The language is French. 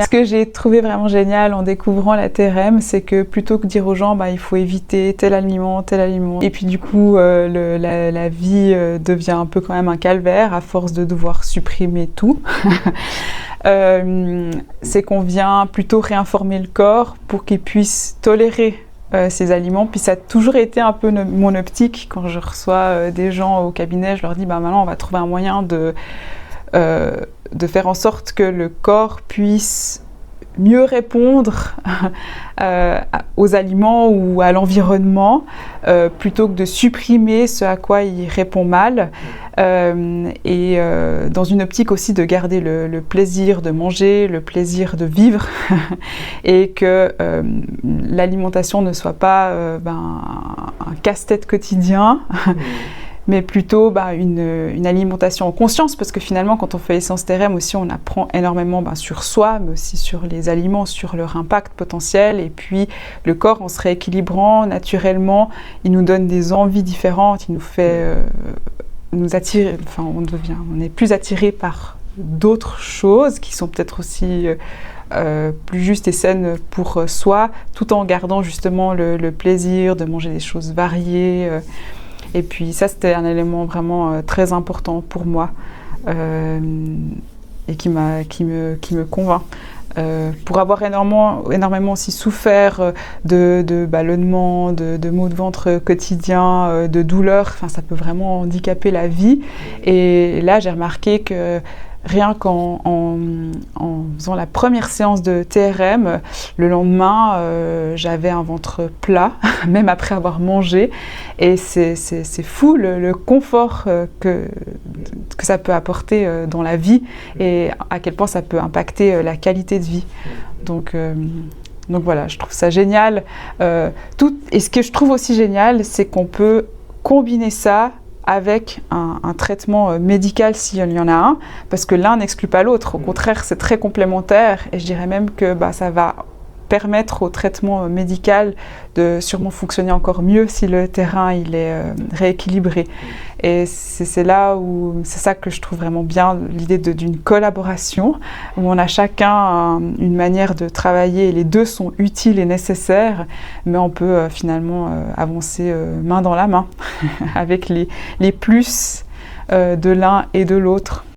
Ce que j'ai trouvé vraiment génial en découvrant la TRM, c'est que plutôt que de dire aux gens il faut éviter tel aliment, et puis du coup la vie devient un peu quand même un calvaire à force de devoir supprimer tout, c'est qu'on vient plutôt réinformer le corps pour qu'il puisse tolérer ces aliments. Puis ça a toujours été un peu mon optique quand je reçois des gens au cabinet, je leur dis maintenant on va trouver un moyen de faire en sorte que le corps puisse mieux répondre aux aliments ou à l'environnement plutôt que de supprimer ce à quoi il répond mal, et dans une optique aussi de garder le plaisir de manger, le plaisir de vivre et que l'alimentation ne soit pas un casse-tête quotidien mais plutôt une alimentation en conscience, parce que finalement quand on fait Essence TRM aussi on apprend énormément sur soi, mais aussi sur les aliments, sur leur impact potentiel, et puis le corps en se rééquilibrant naturellement, il nous donne des envies différentes, il nous fait nous attirer, on est plus attiré par d'autres choses qui sont peut-être aussi plus justes et saines pour soi, tout en gardant justement le plaisir de manger des choses variées. Et puis ça, c'était un élément vraiment très important pour moi et qui me convainc. Pour avoir énormément aussi souffert de ballonnements, de maux de ventre quotidiens, de douleurs, ça peut vraiment handicaper la vie. Et là, j'ai remarqué que rien qu'en faisant la première séance de TRM, le lendemain, j'avais un ventre plat, même après avoir mangé. Et c'est fou le confort que ça peut apporter dans la vie et à quel point ça peut impacter la qualité de vie. Donc voilà, je trouve ça génial. Et ce que je trouve aussi génial, c'est qu'on peut combiner ça avec un traitement médical s'il y en a un, parce que l'un n'exclut pas l'autre. Au contraire, c'est très complémentaire et je dirais même que ça va permettre au traitement médical de sûrement fonctionner encore mieux si le terrain il est rééquilibré. Et c'est là où c'est ça que je trouve vraiment bien, l'idée d'une collaboration où on a chacun une manière de travailler et les deux sont utiles et nécessaires, mais on peut finalement avancer main dans la main avec les plus de l'un et de l'autre.